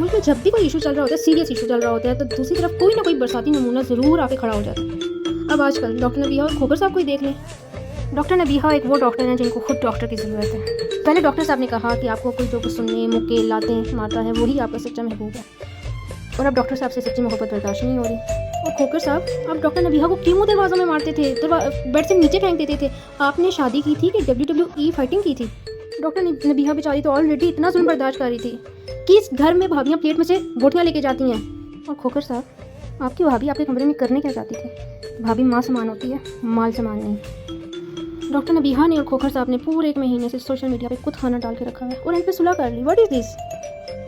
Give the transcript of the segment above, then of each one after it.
मुल्क में जब भी कोई इशू चल रहा होता है, सीरियस इशू चल रहा होता है, तो दूसरी तरफ कोई ना कोई बरसाती नमूना ज़रूर आके खड़ा हो जाता है। अब आजकल डॉक्टर नबीहा और खोबर साहब को ही देख लें। डॉक्टर नबीहा एक वो डॉक्टर हैं जिनको खुद डॉक्टर की ज़रूरत है। पहले डॉक्टर साहब ने कहा कि आपको कोई जो सुनने मुक्के लाते मारता है वही आपका सच्चा महबूब है, और अब डॉक्टर साहब से सच्ची मोहब्बत बर्दाश्त नहीं हो रही। और खोकर साहब, आप डॉक्टर नबीहा को क्यों दरवाज़ों में मारते थे, बेड से नीचे फेंक देते थे? आपने शादी की थी कि WWE फाइटिंग की थी? डॉक्टर नबीहा बेचारी तो ऑलरेडी इतना जुल्म बर्दाश्त कर रही थी कि इस घर में भाभियाँ प्लेट में से बोटियाँ लेके जाती हैं। और खोकर साहब, आपकी भाभी आपके कमरे में करने क्या चाहती थी? भाभी माँ समान होती है, माल समान नहीं। डॉक्टर नबीहा ने और खोकर साहब ने पूरे 1 महीने से सोशल मीडिया पे खुद खाना डाल के रखा है और इन पर सुलह कर ली। What is this?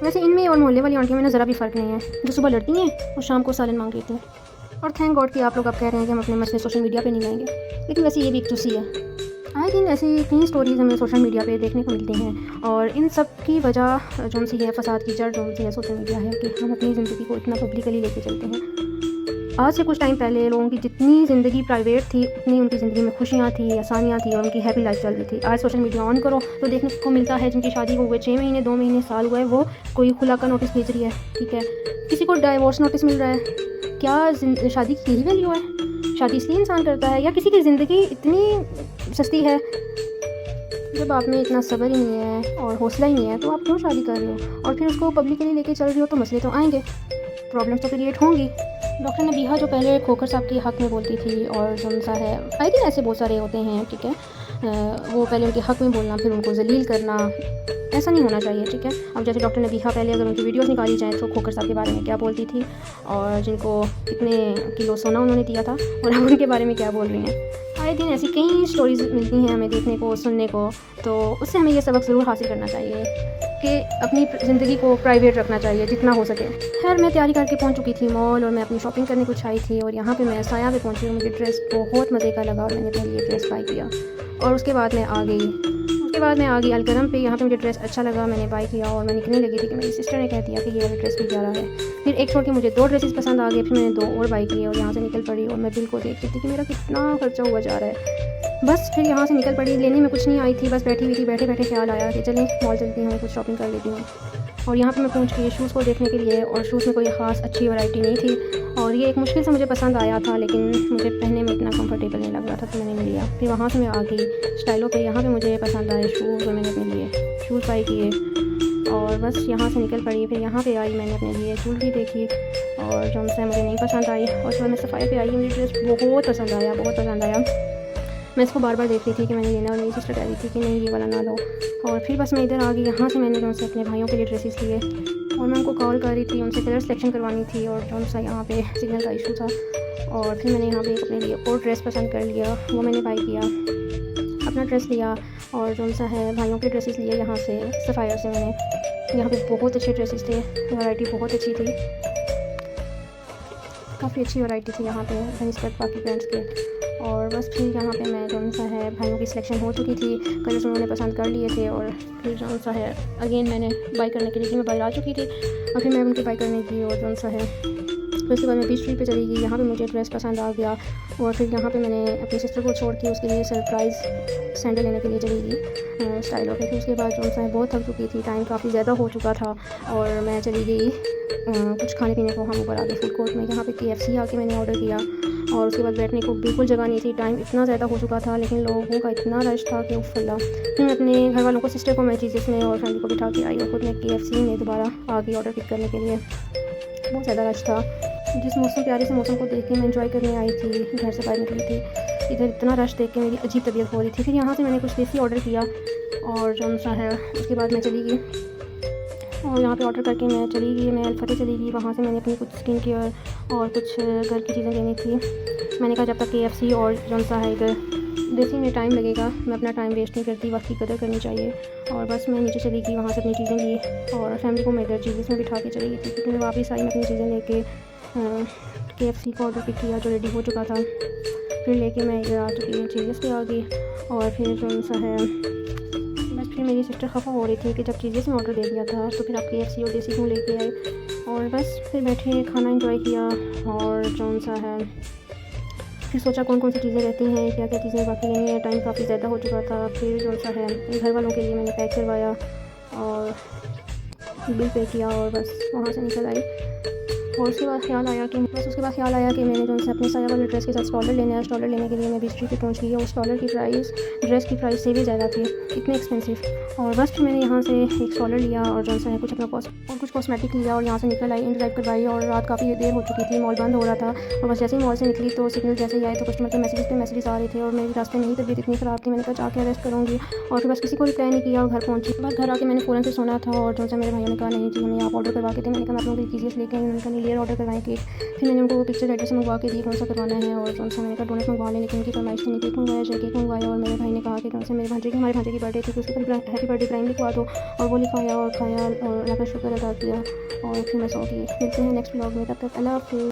वैसे इनमें और मोहल्ले वाली आंटियों में ज़रा भी फ़र्क नहीं है, जो सुबह लड़ती हैं और शाम को सालन मांग लेती हैं। और थैंक गॉड कि आप लोग अब कह रहे हैं कि हम अपने मसले सोशल मीडिया पे नहीं लाएंगे, लेकिन वैसे ये भी एक चूसी है। आए दिन ऐसी कई स्टोरीज़ हमें सोशल मीडिया पे देखने को मिलती हैं, और इन सब की वजह जो सी है, फसाद की जड़ जो सी है सोशल मीडिया है कि हम अपनी ज़िंदगी को इतना पब्लिकली लेके चलते हैं। आज से कुछ टाइम पहले लोगों की जितनी ज़िंदगी प्राइवेट थी, उतनी उनकी ज़िंदगी में खुशियाँ थी, आसानियाँ थी और उनकी हैप्पी लाइफ चल रही थी। आज सोशल मीडिया ऑन करो तो देखने को मिलता है जिनकी शादी को हुए 6 महीने, 2 महीने, साल हुए, वो कोई खुला का नोटिस भेज रही है, ठीक है, किसी को डाइवोर्स नोटिस मिल रहा है। क्या शादी की यही वैल्यू है? शादी इसलिए इंसान करता है, या किसी की ज़िंदगी इतनी सस्ती है? जब आप में इतना सब्र ही नहीं है और हौसला ही नहीं है तो आप क्यों शादी कर रहे हो? और फिर उसको पब्लिकली लेके चल रही हो तो मसले तो आएंगे, प्रॉब्लम्स तो क्रिएट होंगी। डॉक्टर नबीहा जो पहले खोकर साहब के हक़ में बोलती थी, और जो सा है आई थिंक ऐसे बहुत सारे होते हैं, ठीक है, वो पहले उनके हक़ में बोलना फिर उनको जलील करना, ऐसा नहीं होना चाहिए, ठीक है। अब जैसे डॉक्टर नबीहा पहले अगर उनकी वीडियोस निकाली जाएँ तो खोकर साहब के बारे में क्या बोलती थी, और जिनको कितने किलो सोना उन्होंने दिया था, और अब उनके बारे में क्या बोल रही हैं। आए दिन ऐसी कई स्टोरीज़ मिलती हैं हमें देखने को, सुनने को, तो उससे हमें ये सबक ज़रूर हासिल करना चाहिए कि अपनी ज़िंदगी को प्राइवेट रखना चाहिए जितना हो सके। खैर, मैं तैयारी करके पहुंच चुकी थी मॉल, और मैं अपनी शॉपिंग करने कुछ आई थी, और यहाँ पे मैं साया पे पहुंची और मुझे ड्रेस बहुत मज़े का लगा और मैंने अपने लिए ड्रेस बाई किया, और उसके बाद मैं आ गई अलकरम पे। यहाँ पे मुझे ड्रेस अच्छा लगा, मैंने बाई किया, और मैं निकलने लगी थी कि मेरी सिस्टर ने कह दिया कि ये वाला ड्रेस भी प्यारा है। फिर एक छोड़ के मुझे 2 ड्रेसेस पसंद आ गए, फिर मैंने 2 और बाई किए और यहाँ से निकल पड़ी, और मैं बिल को देख रही थी कि मेरा कितना खर्चा हुआ जा रहा है। बस फिर यहाँ से निकल पड़ी, लेने में कुछ नहीं आई थी, बस बैठी हुई थी, बैठे बैठे ख्याल आया कि चलें मॉल चलती हूँ, कुछ शॉपिंग कर लेती हूँ। और यहाँ पे मैं पहुँच गई शूज़ को देखने के लिए, और शूज़ में कोई ख़ास अच्छी वैरायटी नहीं थी, और ये एक मुश्किल से मुझे पसंद आया था, लेकिन मुझे पहनने में इतना कंफर्टेबल नहीं लग रहा था, तो मैंने नहीं लिया। फिर वहाँ से मैं आ गई स्टाइलों पे, यहाँ पे मुझे पसंद आए शूज़, और मैंने अपने लिए शूज़ बाई किए, और बस यहाँ से निकल पड़ी। फिर यहाँ पे आई, मैंने अपने लिए ज्वेलरी देखी, और जो उनसे मुझे नहीं पसंद आई, और उसके बाद मैं सफ़ाई पे आई, मुझे ड्रेस बहुत पसंद आया। मैं इसको बार बार देख रही थी कि मैंने लेना, और मेरी सिस्टर कह रही थी कि नहीं ये वाला ना लो, और फिर बस मैं इधर आ गई। यहाँ से मैंने जो से अपने भाइयों के लिए ड्रेसेस लिए, और मैं उनको कॉल कर रही थी, उनसे कलर सिलेक्शन करवानी थी, और जो सा यहाँ पे सिग्नल का इशू था, और फिर मैंने यहाँ पे अपने लिए और ड्रेस पसंद कर लिया, वो मैंने बाई किया, अपना ड्रेस लिया, और जो सा है भाइयों के ड्रेसेस लिए यहाँ से सफ़ायर से। मैंने यहाँ पे बहुत अच्छे ड्रेसेस थे, वैरायटी बहुत अच्छी थी, काफ़ी अच्छी वैरायटी थी यहाँ पे बनिस्बत बाकी ब्रांड्स के। और बस फिर यहाँ पे मैं जो सा है भाइयों की सिलेक्शन हो चुकी थी, कलर्स उन्होंने पसंद कर लिए थे, और फिर जो सा है अगेन मैंने बाई करने के लिए मैं बाहर आ चुकी थी, और फिर मैं उनकी बाई करने की, और जो सा है फिर उसके बाद मैं बीच स्ट्रीट पे चली गई। यहाँ पे मुझे ड्रेस पसंद आ गया, और फिर यहाँ पे मैंने अपनी सिस्टर को छोड़ के उसके लिए सरप्राइज़ सैंडल लेने के लिए चली गई स्टाइलों पे। फिर उसके बाद जो सा है बहुत थक चुकी थी, टाइम काफ़ी ज़्यादा हो चुका था, और मैं चली गई कुछ खाने पीने को हम ऊपर आ गए फूड कोर्ट में। यहाँ पे KFC आके मैंने ऑर्डर किया, और उसके बाद बैठने को बिल्कुल जगह नहीं थी, टाइम इतना ज़्यादा हो चुका था, लेकिन लोगों का इतना रश था कि उफ़ल्ला। फिर मैं अपने घर वालों को, सिस्टर को, मैं चीज़ें में और फैमिली को बिठा के आई, और खुद मैं KFC में दोबारा आ गई ऑर्डर पिक करने के लिए। बहुत ज़्यादा रश था, जिस मौसम प्यारे से मौसम को देख के मैं एंजॉय करने आई थी, घर से बाहर निकली थी, इधर इतना रश देख के मेरी अजीब तबीयत हो रही थी। फिर यहाँ से मैंने कुछ देसी ऑर्डर किया, और जो सा है उसके बाद मैं चली गई, और यहाँ पे ऑर्डर करके मैं चली गई, मैं अल्फते चली गई। वहाँ से मैंने अपनी कुछ स्किन केयर और कुछ घर की चीज़ें लेनी थी। मैंने कहा जब तक KFC और जो सा है इधर देसी में टाइम लगेगा, मैं अपना टाइम वेस्ट नहीं करती, वक्त की कदर करनी चाहिए। और बस मैं नीचे चली गई, वहाँ से अपनी चीज़ें ली, और फैमिली को मैं इधर चीज़ें में बिठा के चली गई थी। क्योंकि मैं वापस आई, मैं अपनी चीज़ें लेके KFC का ऑर्डर पिक किया जो रेडी हो चुका था, फिर लेके मैं इधर आ चुकी, चीज़ें पे आ गई। और फिर जो सा है बस फिर मेरी सिस्टर खफा हो रही थी कि जब चीज़ें में ऑर्डर दे दिया था तो फिर आप KFC और देसी क्यों लेके आए। और बस फिर बैठे खाना एंजॉय किया, और जो सा है फिर सोचा कौन कौन सी चीज़ें रहती हैं, क्या क्या चीज़ें बाकी लेनी है, टाइम काफ़ी ज़्यादा हो चुका था। फिर जो सा है घर वालों के लिए मैंने पैक करवाया, और बिल पे किया और बस वहाँ से निकल आई। और उसके बाद ख्याल आया कि मैंने जो उनसे अपने साया वाले ड्रेस के साथ स्टॉलर लेना है। स्टॉलर लेने के लिए मैं भी स्ट्रीट पे पहुँच गई और स्टॉलर की प्राइस ड्रेस की प्राइस से भी ज़्यादा थी, इतने एक्सपेंसिव। और बस फिर मैंने यहाँ से एक स्टॉलर लिया और जो है कुछ अपना कुछ कॉस्मेटिक लिया और यहाँ से निकल आई। इन ड्राइव करवाई और रात काफ़ी देर हो चुकी थी, मॉल बंद हो रहा था। और बस जैसे ही मॉल से निकली तो सिग्नल जैसे ही आए तो कस्टमर के मैसेजेस आ रहे थे और मेरी रास्ते में ही तबीयत इतनी ख़राब थी, मैंने कहा जाके रेस्ट करूँगी। और फिर बस किसी को रिप्लाई नहीं किया और घर पहुँची। बस घर आके मैंने फ़ौरन से सोना था और जो है मेरे भाइयों ने कहा नहीं जी हमें आप ऑर्डर करवा के थे। मैंने कहा मैं आप लोगों की चीज़ें लेके आई। उन्होंने कहा नहीं लेयर ऑर्डर करवाएं केक। फिर मैंने उनको पिक्चर एड्रेस मंगवा के दी कौन सा करवाना है और जो मैंने कहा डोनट मंगवा लें, लेकिन उनकी फरमाइश नहीं केक मंगवाया जाए। केक मंगवाया और मेरे भाई ने कहा कि कौन से हमारे भांजे की बर्थडे थी तो उसके ऊपर हैप्पी बर्थडे इब्राहिम लिखवा दो। और वो लिखवाया और खाया और अल्लाह का शुक्र अदा किया और फिर मैं सो गई। मिलते हैं नेक्स्ट व्लॉग में, तब तक अल्लाह हाफ़िज़।